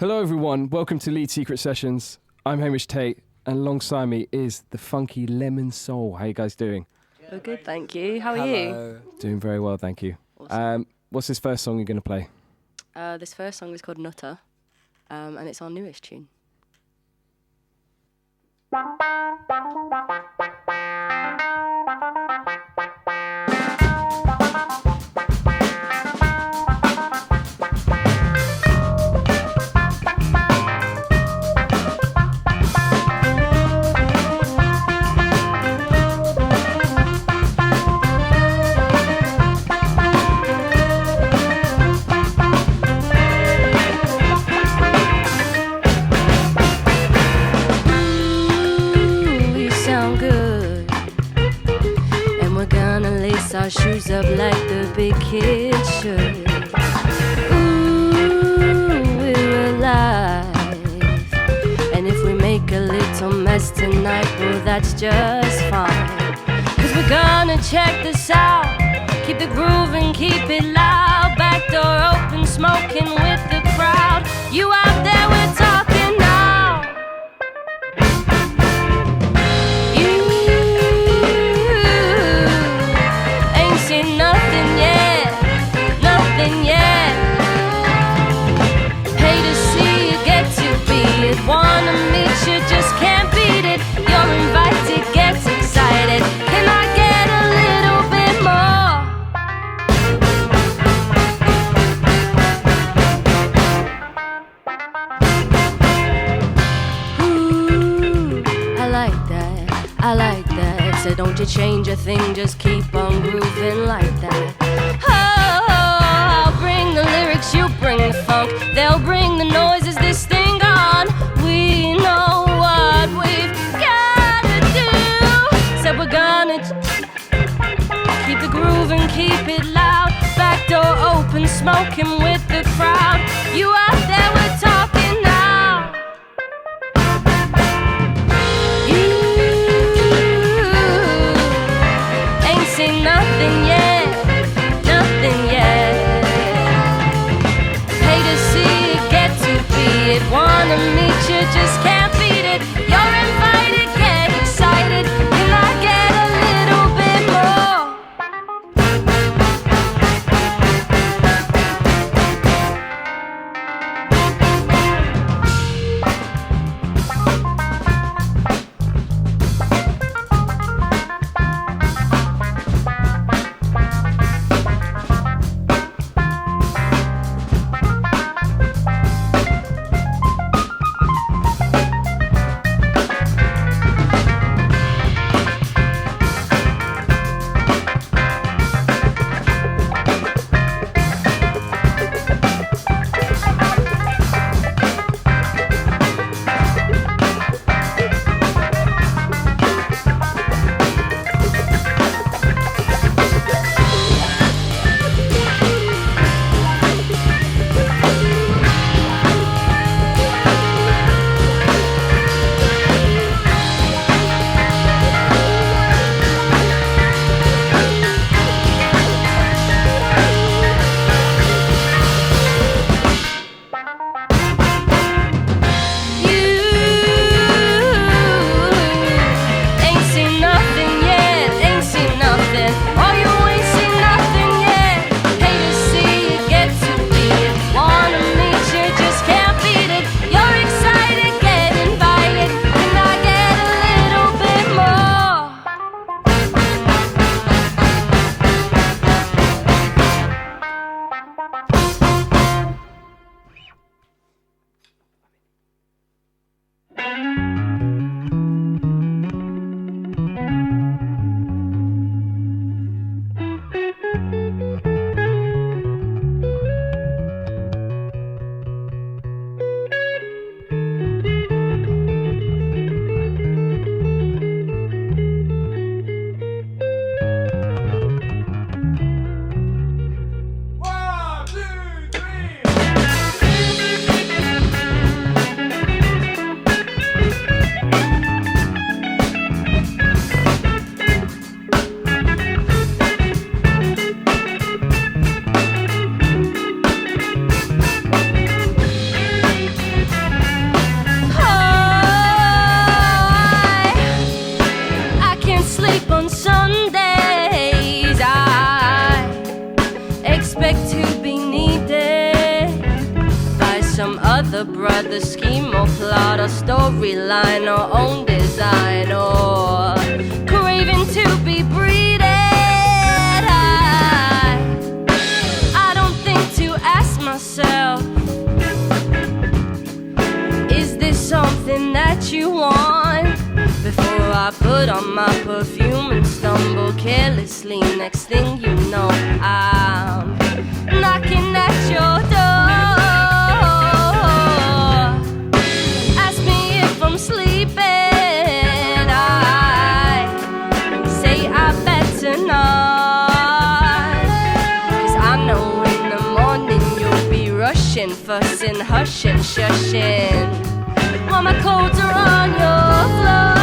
Hello everyone, welcome to Leeds Secret Sessions. I'm Hamish Tate, and alongside me is the funky Lemon Soul. How you guys doing? We're good, thank you. How are you? Doing very well, thank you. Awesome. What's this first song you're going to play? This first song is called Nutter, and it's our newest tune. Our shoes up like the big kids should. Ooh, we're alive. And if we make a little mess tonight, well, that's just fine. 'Cause we're gonna check this out. Keep the groove and keep it loud. Back door open, smoking with the crowd. You out there, we're talking now. Wanna meet you, just can't beat it. You're invited, gets excited. Can I get a little bit more? Ooh, I like that. So don't you change a thing, just keep on grooving like that. Oh, I'll bring the lyrics, you bring the funk. They'll bring the noises, this thing on. We know what we've gotta do. So we're gonna keep the groove and keep it loud. Back door open, smoking with the crowd. You out there, we're talking now. You ain't seen nothing yet, nothing yet. Hate to see it, get to be it. Wanna meet you, just can't beat it. You're invited, get excited. Can I get a little bit more? some other brother scheme or plot or storyline or own design or craving to be breeded. I don't think to ask myself, is this something that you want? Before I put on my perfume and stumble carelessly, next thing you know, I'm knocking at your door. Ask me if I'm sleeping. I say I better not, 'cause I know in the morning you'll be rushing, fussing, hushing, shushing, while my clothes are on your floor.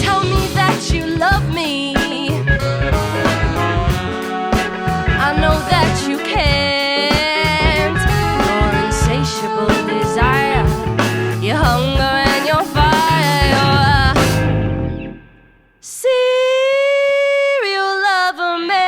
Tell me that you love me. I know that you can't. Your insatiable desire, your hunger and your fire, your serial lover man.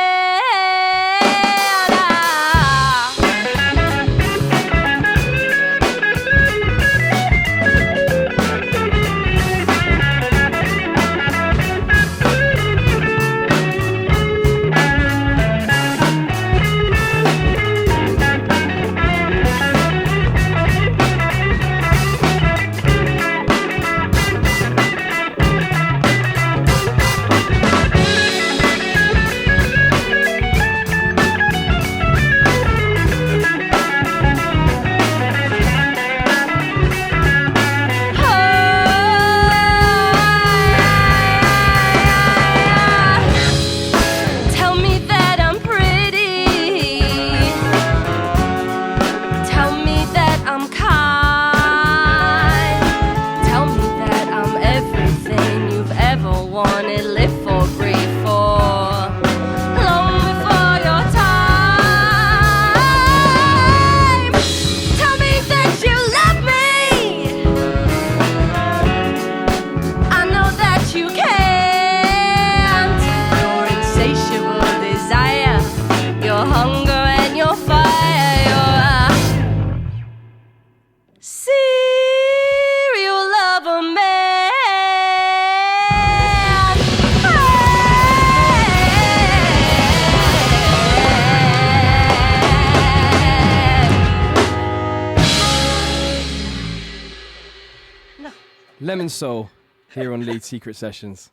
Lemon Soul here on Leeds Secret Sessions.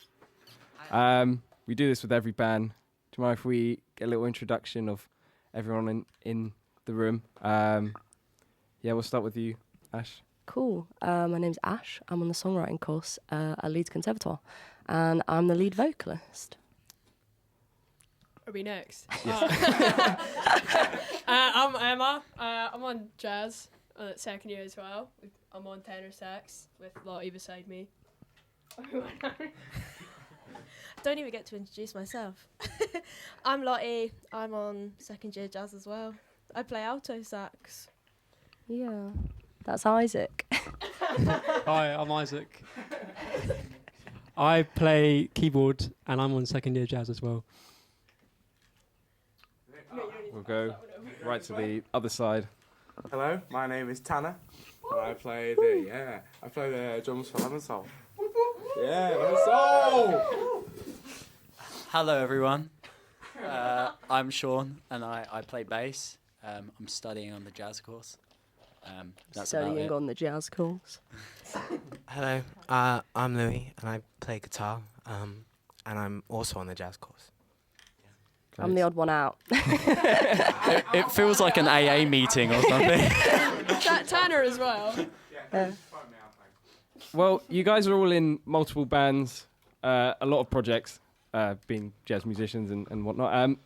We do this with every band. Do you mind if we get a little introduction of everyone in the room? Yeah, we'll start with you, Ash. Cool. My name's Ash. I'm on the songwriting course at Leeds Conservatoire, and I'm the lead vocalist. Are we next? Yes. I'm Emma. I'm on jazz second year as well. I'm on tenor sax with Lottie beside me. Don't even get to introduce myself. I'm Lottie. I'm on second year jazz as well. I play alto sax. Yeah, that's Isaac. Hi, I'm Isaac. I play keyboard and I'm on second year jazz as well. We'll go right to the other side. Hello, my name is Tanner, and I play the drums for Lemon Soul. Yeah, Lemon Soul! Hello everyone, I'm Sean and I play bass. I'm studying on the jazz course. That's Studying on the jazz course. Hello, I'm Louis and I play guitar, and I'm also on the jazz course. I'm the odd one out. it feels like an AA meeting or something. Tanner as well. Well, you guys are all in multiple bands, a lot of projects, being jazz musicians and whatnot.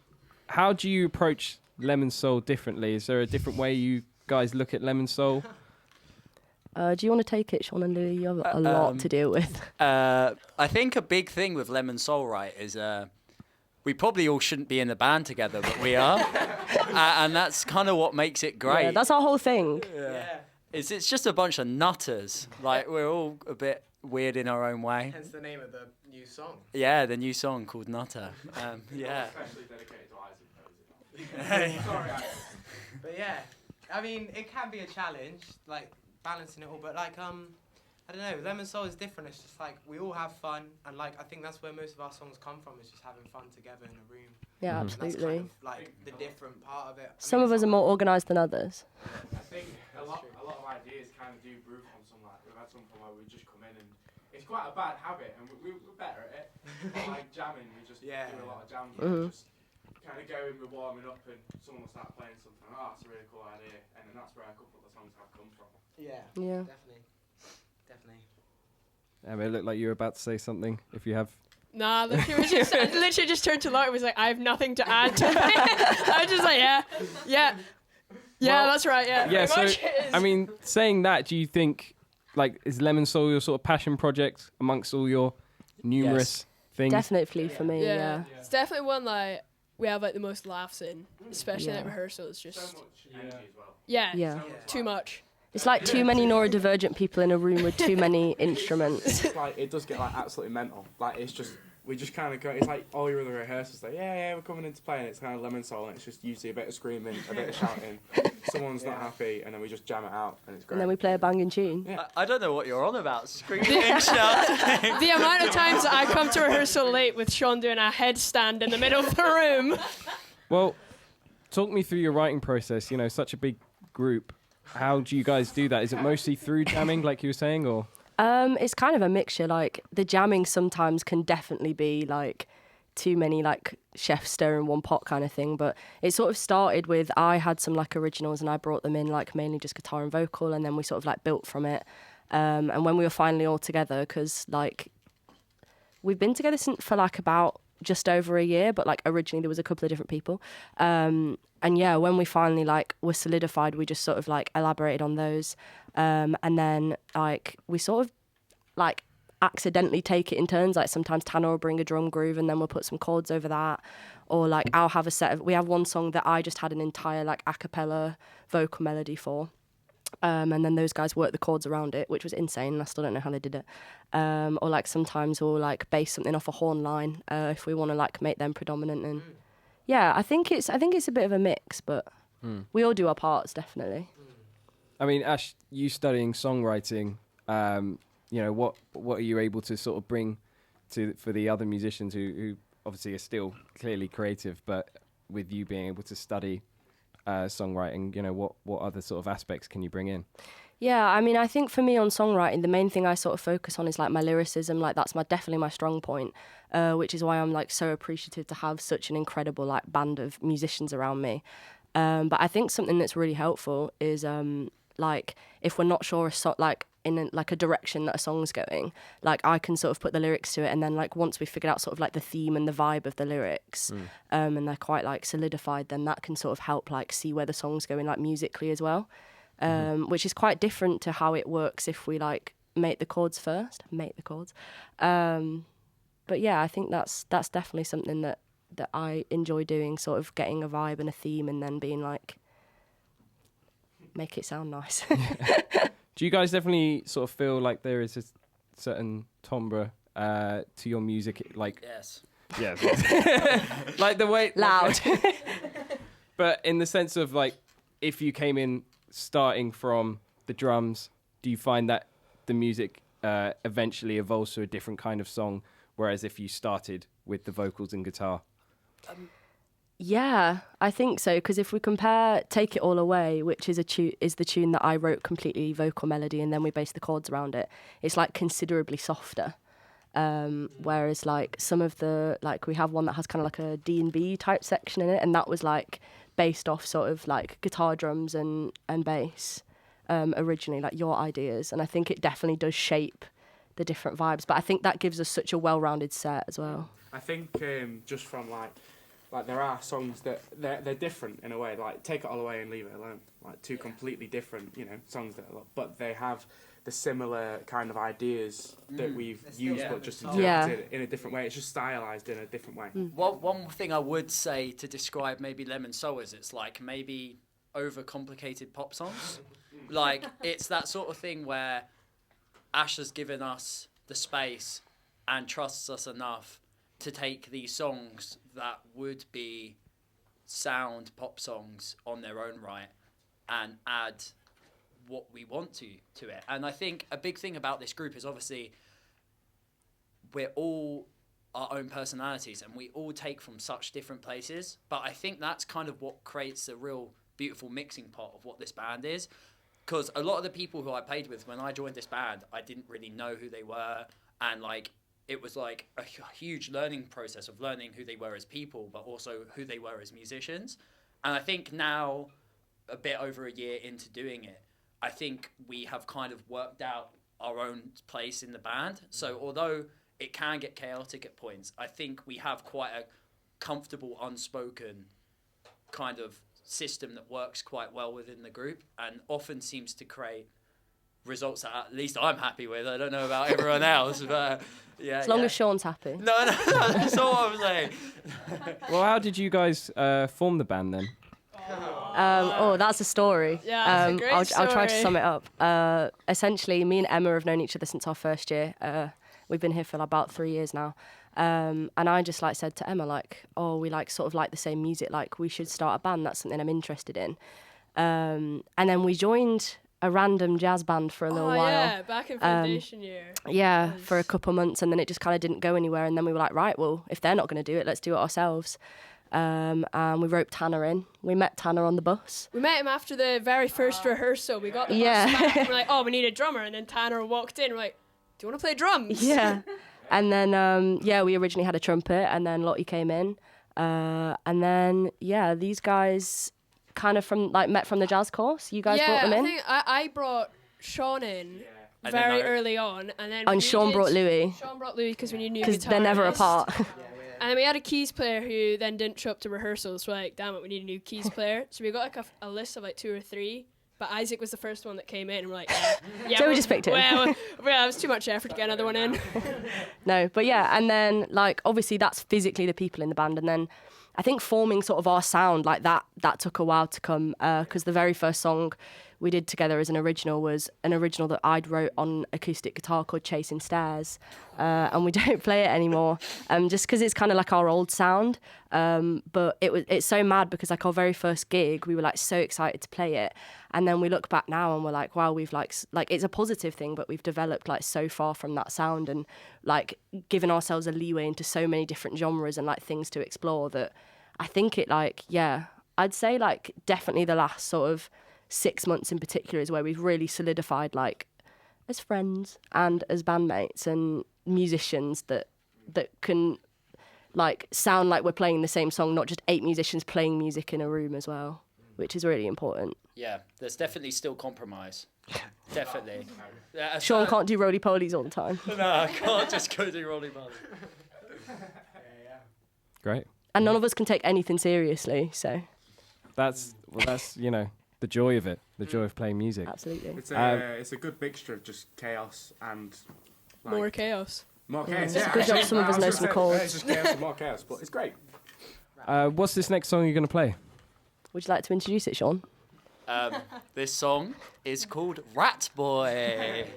How do you approach Lemon Soul differently? Is there a different way you guys look at Lemon Soul? Do you want to take it, Sean and Louis? You have a lot to deal with. I think a big thing with Lemon Soul, right, is we probably all shouldn't be in the band together, but we are. And that's kind of what makes it great. Yeah, that's our whole thing. Yeah. It's just a bunch of nutters. Like, we're all a bit weird in our own way. Hence the name of the new song. Yeah, the new song called Nutter. Yeah. Especially dedicated to Isaac. Sorry, Isaac. But yeah, I mean, it can be a challenge, like balancing it all. But like, I don't know. Lemon Soul is different. It's just like we all have fun, and like I think that's where most of our songs come from. Is just having fun together in a room. Yeah, And that's absolutely. kind of like the different part of it. Some of us are more organised than others. I think a lot of ideas kind of do brew from some like we've had some from where we just come in and it's quite a bad habit and we're better at it. But like jamming, we just do a lot of jams. Just kind of go in, we're warming up and someone will start playing something. Oh, that's a really cool idea, and then that's where a couple of the songs have come from. Yeah. Yeah. Definitely. It looked like you were about to say something. If you have. Nah, literally, literally just turned to Lottie and was like, I have nothing to add to it. I was just like, yeah, Well, that's right, yeah. Yeah, pretty so, much it is. I mean, saying that, do you think, like, is Lemon Soul your sort of passion project amongst all your numerous things? Definitely for me, yeah. It's definitely one like we have like the most laughs in, especially at rehearsal. It's just So much energy as well. Yeah. too much. It's like too many neurodivergent people in a room with too many instruments. It's like it does get like absolutely mental. Like it's just we just kind of go. It's like all your other rehearsals. Like we're coming into play, and it's kind of Lemon Soul, and it's just usually a bit of screaming, a bit of shouting. Someone's not happy, and then we just jam it out, and it's great. And then we play a banging tune. Yeah. I don't know what you're on about. Screaming and shouting. The amount of times that I come to rehearsal late with Sean doing a headstand in the middle of the room. Well, talk me through your writing process. You know, such a big group. How do you guys do that? Is it mostly through jamming, like you were saying, or? It's kind of a mixture. Like the jamming sometimes can definitely be like too many like chefs stirring one pot kind of thing. But it sort of started with I had some like originals and I brought them in like mainly just guitar and vocal, and then we sort of like built from it. And when we were finally all together, because like we've been together for like about just over a year, but like originally there was a couple of different people. And yeah, when we finally like were solidified, we just sort of like elaborated on those. And then like we sort of like accidentally take it in turns. Like sometimes Tanner will bring a drum groove and then we'll put some chords over that. Or like I'll have we have one song that I just had an entire like a cappella vocal melody for. And then those guys worked the chords around it, which was insane. And I still don't know how they did it. Or like sometimes we'll like base something off a horn line if we want to like make them predominant. And yeah, I think it's a bit of a mix, but we all do our parts definitely. I mean, Ash, you studying songwriting, you know, what are you able to sort of bring for the other musicians who obviously are still clearly creative, but with you being able to study songwriting, you know, what other sort of aspects can you bring in? Yeah, I mean, I think for me on songwriting, the main thing I sort of focus on is like my lyricism. Like that's definitely my strong point, which is why I'm like so appreciative to have such an incredible like band of musicians around me. But I think something that's really helpful is like if we're not sure like in a direction that a song's going, like I can sort of put the lyrics to it, and then like once we figured out sort of like the theme and the vibe of the lyrics, and they're quite like solidified, then that can sort of help like see where the song's going like musically as well. Which is quite different to how it works if we like make the chords first. But yeah, I think that's definitely something that I enjoy doing, sort of getting a vibe and a theme and then being like, make it sound nice. Do you guys definitely sort of feel like there is a certain timbre to your music? Like Yes. like the way... Loud. But in the sense of like, if you came in starting from the drums, do you find that the music eventually evolves to a different kind of song, whereas if you started with the vocals and guitar? Yeah, I think so, because if we compare Take It All Away, which is the tune that I wrote completely vocal melody and then we based the chords around it, it's like considerably softer. Whereas like some of the, like we have one that has kind of like a D&B type section in it, and that was like based off sort of like guitar, drums and bass originally, like your ideas. And I think it definitely does shape the different vibes, but I think that gives us such a well-rounded set as well. I think just from like there are songs that they're different in a way. Like Take It All Away and Leave It Alone, like two completely different, you know, songs but they have the similar kind of ideas that we've used, but just interpreted in a different way. It's just stylized in a different way. One thing I would say to describe maybe Lemon Soul is it's like maybe overcomplicated pop songs. Like it's that sort of thing where Ash has given us the space and trusts us enough to take these songs that would be sound pop songs on their own right and add what we want to it. And I think a big thing about this group is obviously we're all our own personalities and we all take from such different places. But I think that's kind of what creates a real beautiful mixing pot of what this band is. Because a lot of the people who I played with when I joined this band, I didn't really know who they were. And like, it was like a huge learning process of learning who they were as people, but also who they were as musicians. And I think now, a bit over a year into doing it, I think we have kind of worked out our own place in the band. So although it can get chaotic at points, I think we have quite a comfortable, unspoken kind of system that works quite well within the group and often seems to create results that at least I'm happy with. I don't know about everyone else, but yeah. As long as Sean's happy. No, that's all I'm saying. Well, how did you guys form the band then? That's a story. Yeah, it's a great I'll try to story. sum it up. Essentially, me and Emma have known each other since our first year. We've been here for about 3 years now. And I just like said to Emma, like, oh, we like sort of like the same music, like we should start a band. That's something I'm interested in. And then we joined a random jazz band for a little while. Yeah, back in foundation year. Yeah, for a couple of months, and then it just kind of didn't go anywhere. And then we were like, right, well, if they're not going to do it, let's do it ourselves. And we roped Tanner in. We met Tanner on the bus. We met him after the very first rehearsal. We got the Yeah. bus back. We're like, oh, we need a drummer. And then Tanner walked in. We're like, do you want to play drums? Yeah. And then, we originally had a trumpet, and then Lottie came in. And then, these guys kind of met from the jazz course. You guys brought them in? I think I brought Sean in And very then early on. And then And Sean brought Louis. Sean brought Louis because we need new Because they're never guitarist. apart. And then we had a keys player who then didn't show up to rehearsals. So we're like, damn it, we need a new keys player. So we got like a list of like 2 or 3. But Isaac was the first one that came in. And we're like, yeah. So we just picked him. Well, it was too much effort to get another one in. No, but yeah, and then like obviously that's physically the people in the band, and then I think forming sort of our sound like that took a while to come, because the very first song we did together as an original was an original that I'd wrote on acoustic guitar called Chasing Stairs, and we don't play it anymore, just because it's kind of like our old sound, but it's so mad because like our very first gig we were like so excited to play it, and then we look back now and we're like, wow, we've like it's a positive thing, but we've developed like so far from that sound and like given ourselves a leeway into so many different genres and like things to explore that I think it like, yeah, I'd say like definitely the last sort of 6 months in particular is where we've really solidified like as friends and as bandmates and musicians that can like sound like we're playing the same song, not just 8 musicians playing music in a room as well, which is really important. Yeah, there's definitely still compromise. Definitely. Sean can't do roly-polies all the time. No, I can't just go do roly-poly. Great. And none of us can take anything seriously, so That's the joy of it, the joy of playing music. absolutely. It's a good mixture of just chaos and like, More chaos. More chaos. It's a good job some of us know some chords. It's just chaos and more chaos, but it's great. What's this next song you're going to play? Would you like to introduce it, Sean? This song is called Rat Boy.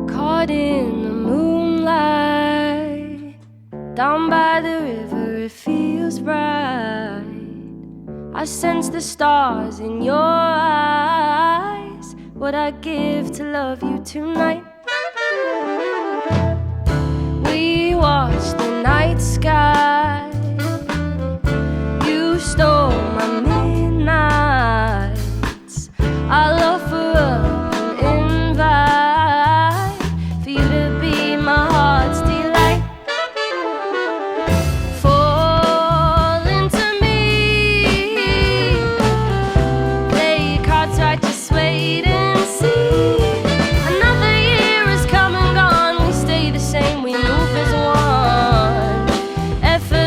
Caught in the moonlight, down by the river, it feels bright. I sense the stars in your eyes. What I'd give to love you tonight. We watched the night sky. You stole my midnights. Our love for an invite for you to be my heart's delight. Fall into me. Play your cards right, just wait and see. Another year has come and gone. We stay the same, we move as one. Effort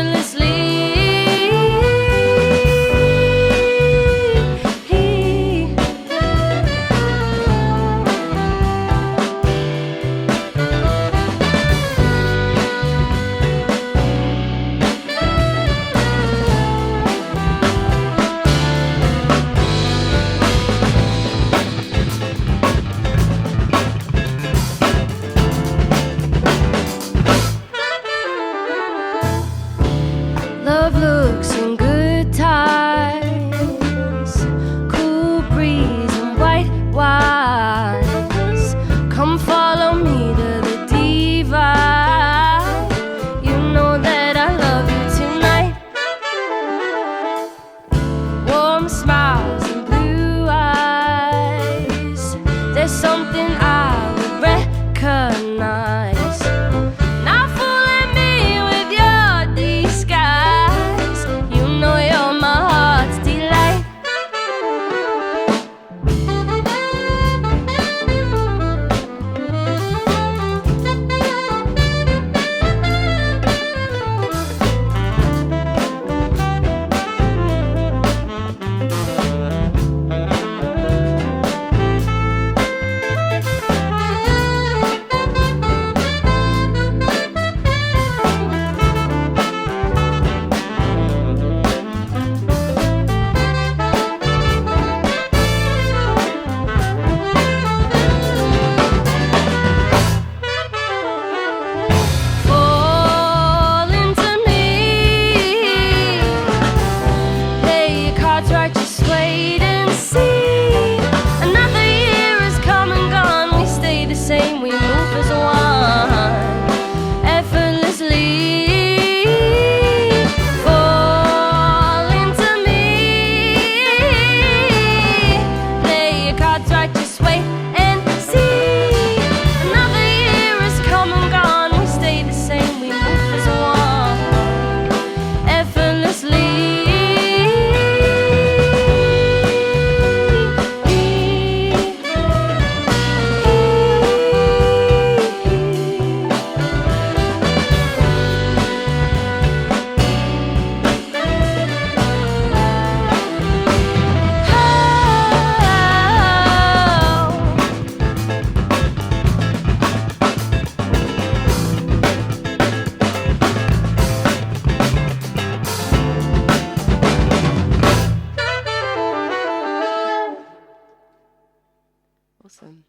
Awesome.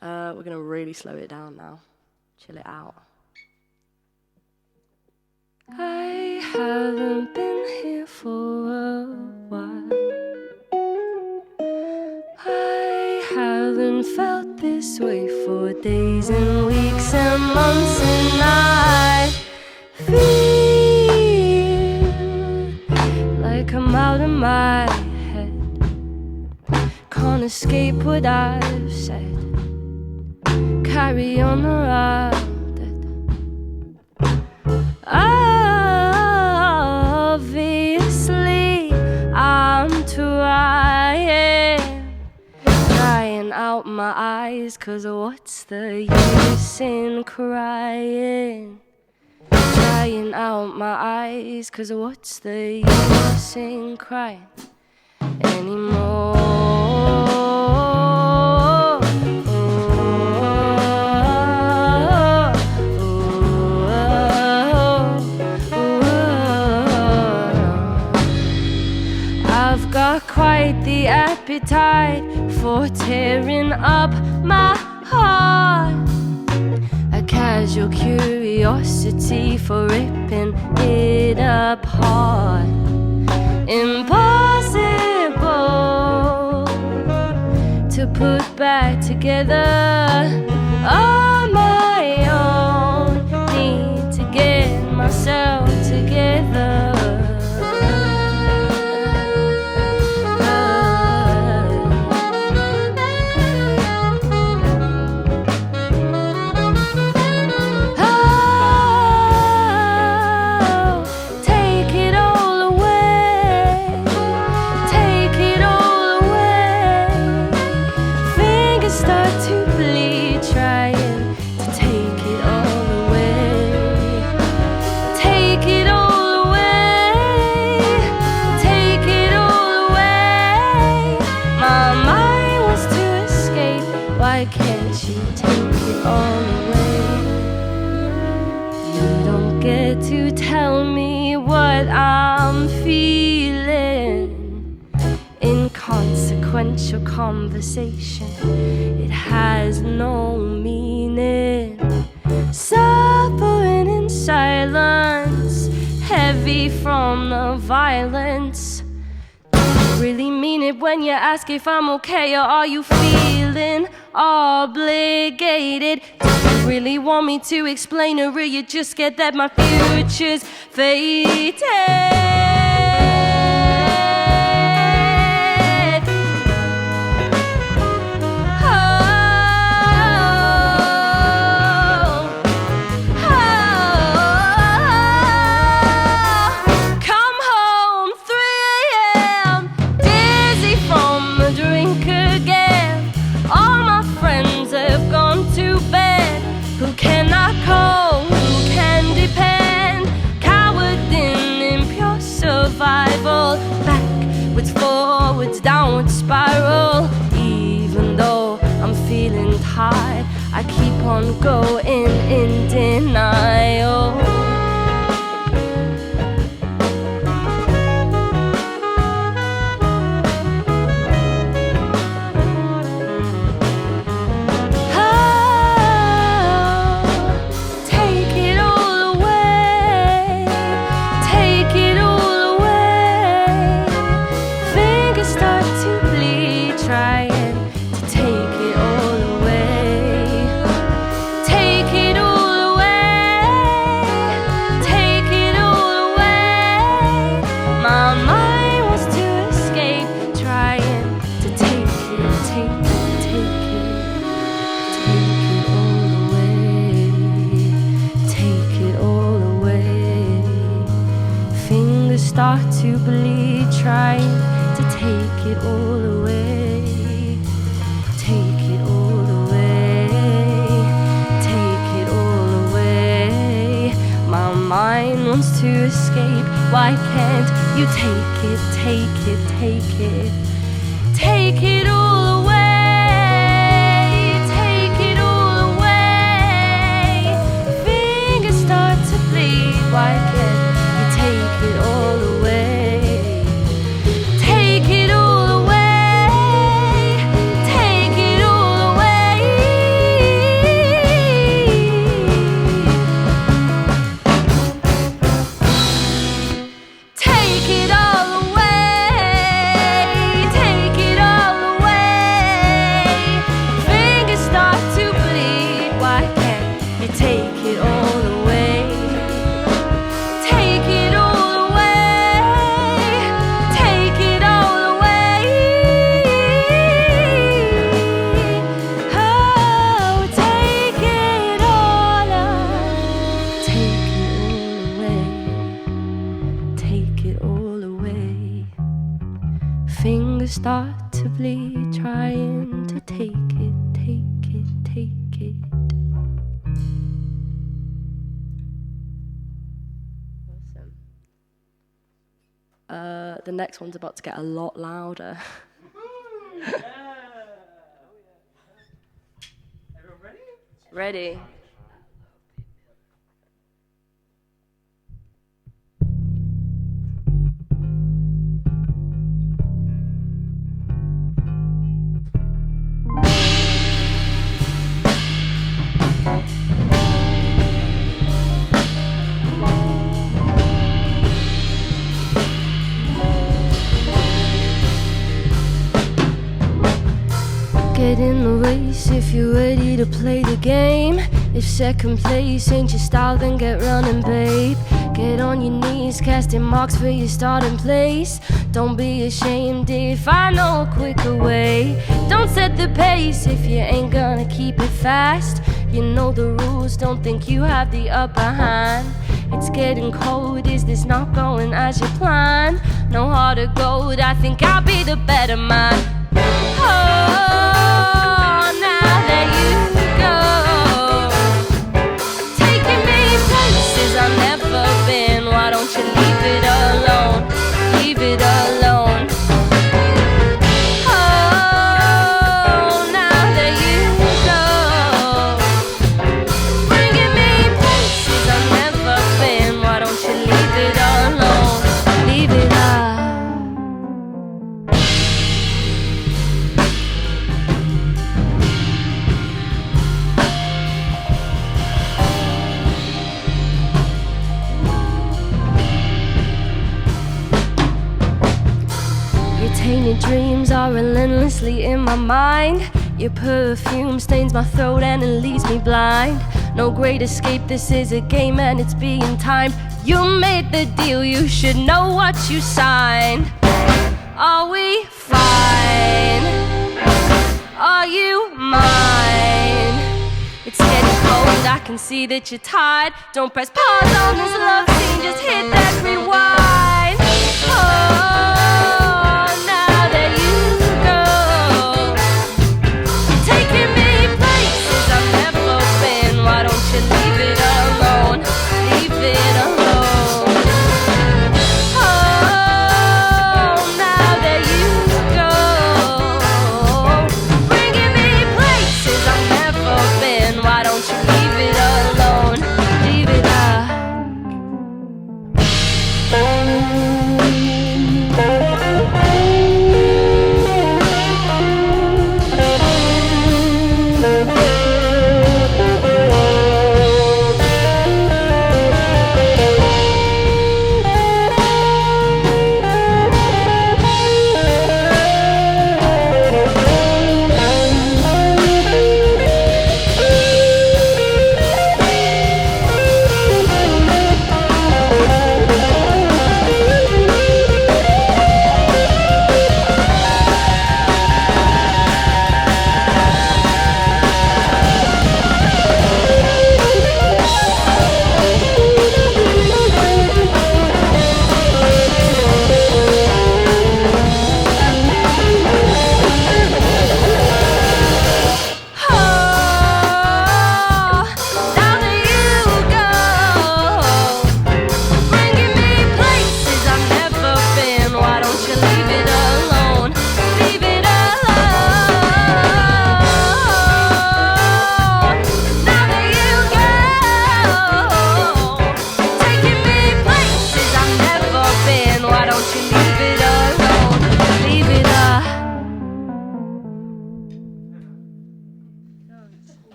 We're going to really slow it down now. Chill it out. I haven't been here for a while. I haven't felt this way for days and weeks and months, and I feel like I'm out of my head. Can't escape what I've said. Carry on around it. Obviously, I'm crying out my eyes, 'cause what's the use in crying? Crying out my eyes, 'cause what's the use in crying anymore? I've got quite the appetite for tearing up my heart, a casual curiosity for ripping it apart. Impossible to put back together on my own. Need to get myself together. To tell me what I'm feeling. Inconsequential conversation, it has no meaning. Suffering in silence, heavy from the violence. Don't really mean it when you ask if I'm okay, or are you feeling obligated? Really want me to explain, or will you just get that my future's faded? Come home 3 a.m. dizzy from the drink again. All my friends have gone to bed. Who can I call? Who can depend? Coward in impure survival. Backwards, forwards, downward spiral. Even though I'm feeling tired, I keep on going in denial. Start to bleed, trying to take it all away. Take it all away. Take it all away. My mind wants to escape. Why can't you take it, take it, take it? Take it all away. Take it all away. Fingers start to bleed. Why can't you take it all away? Take it all away. Take it all take it all away. Fingers start to bleed, trying to take it, take it, take it. Awesome. The next one's about to get a lot louder. Everyone ready? Ready? Get in the race if you're ready to play the game. If second place ain't your style, then get running, babe. Get on your knees, casting marks for your starting place. Don't be ashamed if I know a quicker way. Don't set the pace if you ain't gonna keep it fast. You know the rules, don't think you have the upper hand. It's getting cold, is this not going as you plan? No heart of gold, I think I'll be the better man. Oh, now that you go, taking me places I've never been. Why don't you leave it alone? Leave it alone. Oh, now that you go, bringing me places I've never been. Why don't you leave it alone? Leave it alone. Tainted dreams are relentlessly in my mind. Your perfume stains my throat and it leaves me blind. No great escape, this is a game and it's being timed. You made the deal, you should know what you signed. Are we fine? Are you mine? It's getting cold, I can see that you're tired. Don't press pause on this love scene, just hit that rewind. Oh, leave it alone, leave it alone. Oh, now that you go, bringing me places I've never been. Why don't you leave it alone, leave it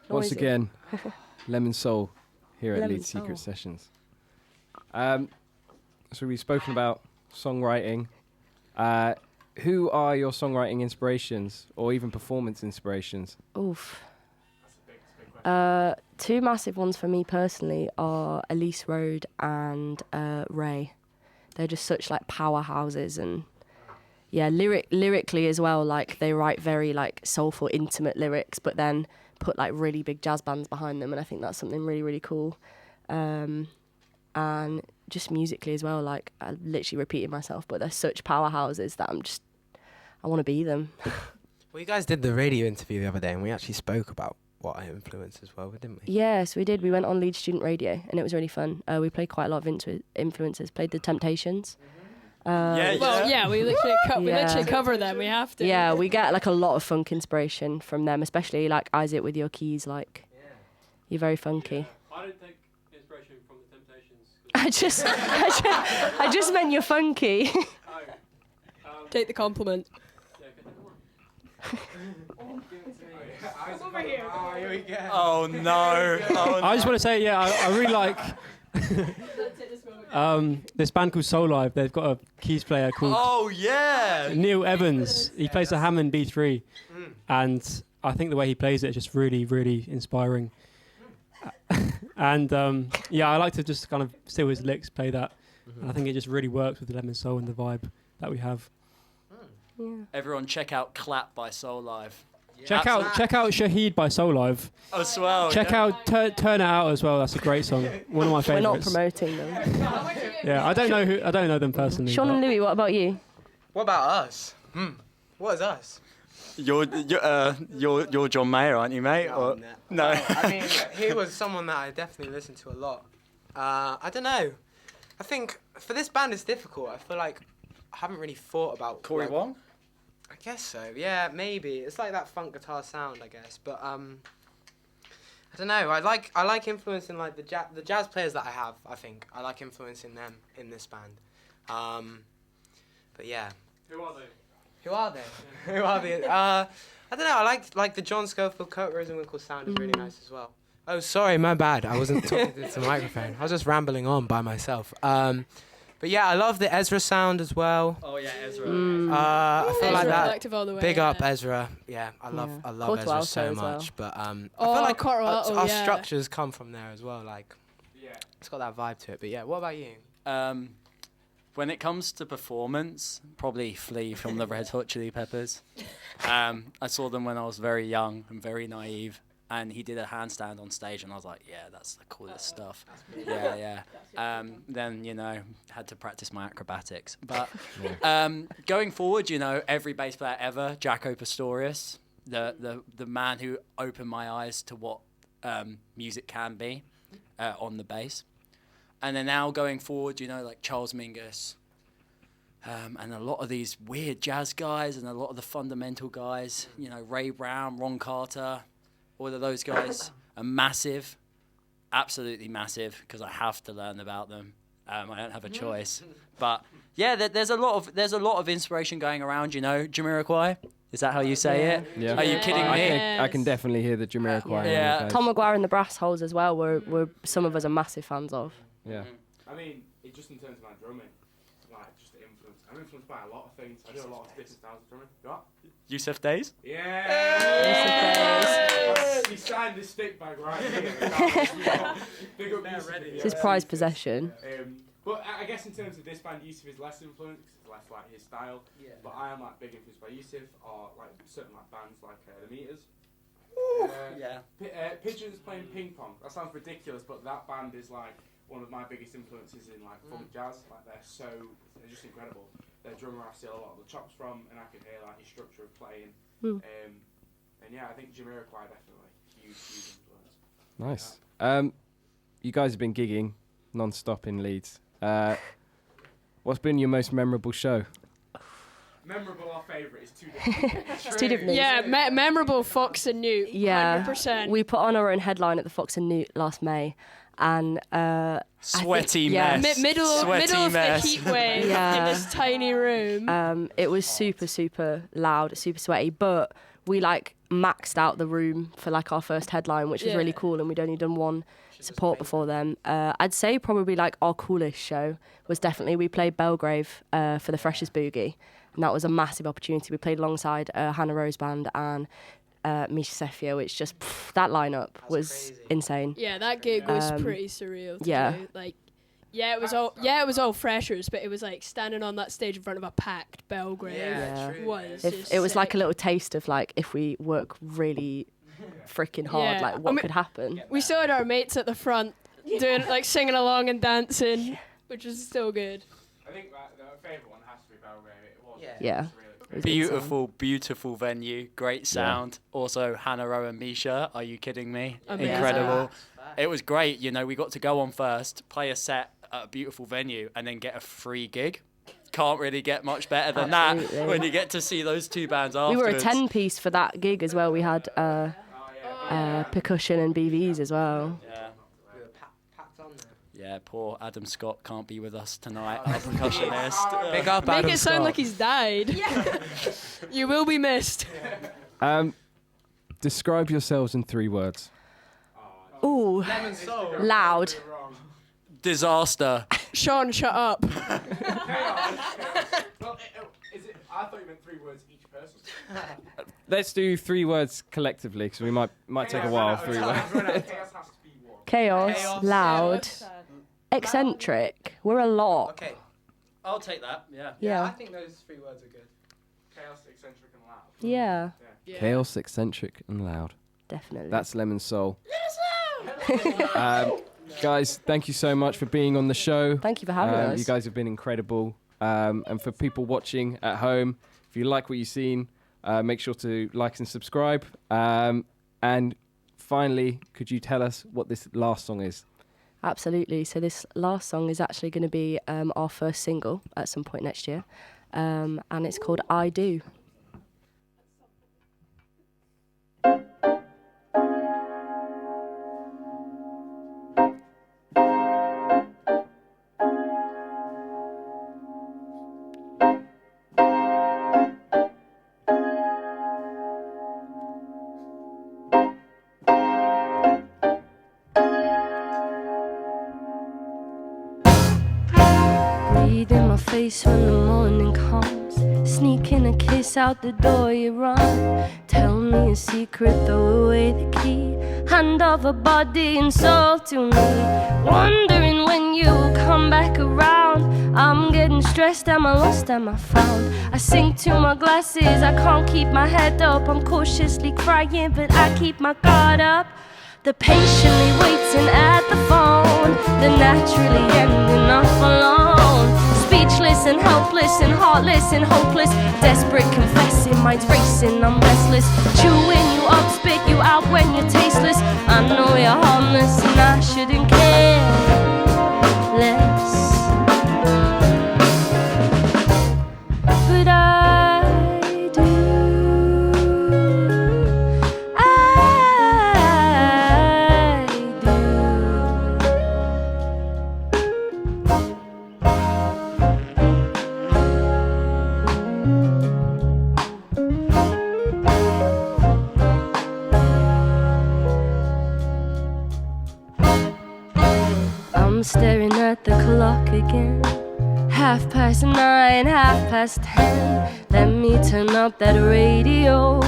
Once again, Lemon Soul here at Lemon Leeds Secret Soul. Sessions. So we've spoken about songwriting. Who are your songwriting inspirations or even performance inspirations? Oof. Two massive ones for me personally are Elise Road and Ray. They're just such like powerhouses, and yeah, lyrically as well. Like they write very like soulful, intimate lyrics, but then put like really big jazz bands behind them, and I think that's something really, really cool. And just musically as well. Like, I literally repeated myself, but they're such powerhouses that I want to be them. Well, you guys did the radio interview the other day, and we actually spoke about what I influence as well, didn't we? Yes, we did. We went on Leeds Student Radio, and it was really fun. We played quite a lot of influences. Played the Temptations. Well, yeah, we literally cover them. We have to. Yeah, we get like a lot of funk inspiration from them, especially like Isaac with your keys. Like, you're very funky. I don't take inspiration from the Temptations. I just meant you're funky. Take the compliment. Over here. Oh, here we go. Oh no! I just want to say, I really like this band called Soul Live. They've got a keys player called Oh yeah! Neil Evans. He plays the Hammond B3, and I think the way he plays it is just really, really inspiring. And I like to just kind of steal his licks, play that, and I think it just really works with the Lemon Soul and the vibe that we have. Yeah. Everyone, check out "Clap" by Soul Live. Check out Shaheed by Soul Live. As well. Check out Turn It Out as well. That's a great song. One of my We're not favourites. promoting them. Yeah, I don't know them personally. Sean and Louis, what about you? What about us? What is us? You're John Mayer, aren't you, mate? Or, no. I mean, he was someone that I definitely listened to a lot. I don't know. I think for this band it's difficult. I feel like I haven't really thought about Corey Wong? I guess so. Yeah, maybe. It's like that funk guitar sound, I guess. But I don't know. I like influencing like the jazz players that I have. I think I like influencing them in this band. But yeah. Who are they? Who are they? Who are they? I don't know. I like the John Scofield, Kurt Rosenwinkel sound is really nice as well. Oh, sorry, my bad. I wasn't talking to the microphone. I was just rambling on by myself. But yeah, I love the Ezra sound as well. Oh yeah, Ezra. I feel like that. Collective all the way, Big up yeah. Ezra. Yeah, I love Corto Ezra Alto so as well. much. But I feel Oh, like Corto Alto, our yeah. structures come from there as well. Like, Yeah. it's got that vibe to it. But yeah, what about you? When it comes to performance, probably Flea from the Red Hot Chili Peppers. I saw them when I was very young and very naive, and he did a handstand on stage, and I was like, yeah, that's the coolest stuff. Yeah. Then, had to practice my acrobatics. But going forward, every bass player ever, Jaco Pastorius, the man who opened my eyes to what music can be on the bass. And then now going forward, like Charles Mingus, and a lot of these weird jazz guys and a lot of the fundamental guys, Ray Brown, Ron Carter, all of those guys are massive, absolutely massive, because I have to learn about them. I don't have a choice. But yeah, there's a lot of inspiration going around, Jamiroquai. Is that how you say it? Yeah. Are you kidding me? I can definitely hear the Jamiroquai. Yeah. Tom McGuire and the Brass Holes as well. We're some of us are massive fans of. Yeah. I mean, just in terms of my drumming, like just the influence. I'm influenced by a lot of things. I do a lot of different styles of drumming. You what? Yusuf Days? Yeah. He signed the stick bag right here. Big up Yusuf. It's his prized possession. But I guess in terms of this band, Yusuf is less influenced because it's less like his style. Yeah. But I am like big influenced by Yusuf or like certain like bands like the Meters. Pigeons playing ping pong. That sounds ridiculous, but that band is like one of my biggest influences in like funk jazz. Like they're just incredible. Their drummer I steal a lot of the chops from, and I can hear like his structure of playing. And yeah, I think Jamiroquai definitely huge influence. Nice. You guys have been gigging non-stop in Leeds. What's been your most memorable show? Memorable or favourite is two different things. It's two different things. Yeah, memorable Fox and Newt. Yeah, 100%. we put on our own headline at the Fox and Newt last May, and Sweaty yeah. mess. middle of mess. the heat wave in this tiny room. it was super loud, super sweaty, but we like maxed out the room for like our first headline, which was really cool, and we'd only done one support before then. I'd say probably like our coolest show was definitely we played Belgrave for the Freshers Boogie, and that was a massive opportunity. We played alongside Hannah Rose Band and Misha Sefio, which just that lineup was crazy. Insane. Yeah, that gig was pretty surreal. To yeah. do. Like, it was all freshers, but it was like standing on that stage in front of a packed Belgrave. Yeah, true, was man. just It was like a sick. little taste of like if we work really freaking hard, Yeah. like what could happen. We still had our mates at the front doing like singing along and dancing. which is still good. I think the favourite one has to be Belgrade. It was. Yeah. Really Beautiful, beautiful venue, great sound. Also, Hannah, Rowan, Misha. Are you kidding me? Amazing. Incredible. It was great. You know, we got to go on first, play a set at a beautiful venue, and then get a free gig. Can't really get much better than that when you get to see those two bands We afterwards. were a 10-piece for that gig as well. We had percussion and BVs as well. Yeah. We were packed on there. Yeah, poor Adam Scott can't be with us tonight, our percussionist. Big up, Make Adam it sound Scott. like he's died. You will be missed. Describe yourselves in 3 words. Ooh, Lemon Soul. loud. Disaster. Sean, shut up. Well, I thought you meant 3 words each person. Let's do 3 words collectively, because we might take a while. 3 words. Chaos has to be one. Chaos, loud, eccentric. We're a lot. Okay. I'll take that, yeah. I Yeah. think those 3 words are good. Chaos, eccentric, and loud. Yeah, Chaos, eccentric, and loud. definitely. That's Lemon Soul. Guys, thank you so much for being on the show. Thank you for having us. You guys have been incredible. And for people watching at home, if you like what you've seen, make sure to like and subscribe. And finally, could you tell us what this last song is? Absolutely. So this last song is actually going to be our first single at some point next year. And it's called I Do. Breathe in my face when the morning comes. Sneaking a kiss out the door, you run. Tell me a secret, throw away the key. Hand over body and soul to me. Wondering when you'll come back around. I'm getting stressed, am I lost, am I found? I sink to my glasses, I can't keep my head up. I'm cautiously crying, but I keep my guard up. The patiently waiting at the phone, the naturally ending up alone. Speechless and helpless and heartless and hopeless. Desperate, confessing, mind's racing, I'm restless. Chewing you up, spit you out when you're tasteless. I know you're harmless and I shouldn't care less. But I do. I'm staring at the clock again. 9:30, 10:30. Let me turn up that radio.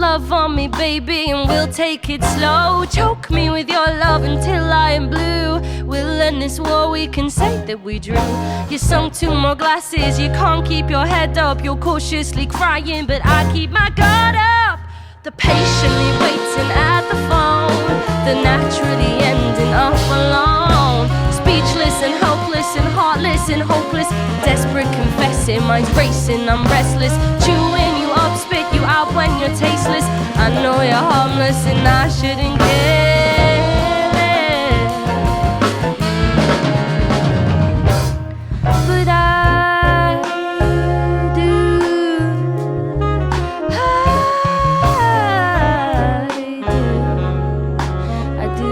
Love on me, baby, and we'll take it slow. Choke me with your love until I am blue. We'll end this war, we can say that we drew. You sunk to more glasses, you can't keep your head up. You're cautiously crying, but I keep my guard up. The patiently waiting at the phone, the naturally ending up alone. Speechless and helpless and heartless and hopeless. Desperate, confessing, mind's racing, I'm restless. Chewing you up, spit you out when you're tasteless. I know you're harmless and I shouldn't care. But I do. I do.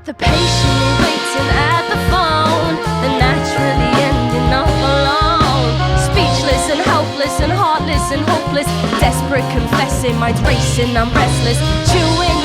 The patiently waiting at the phone, the naturally ending up alone. Speechless and helpless and heartless and hopeless. Desperate, confessing, minds racing, I'm restless, chewing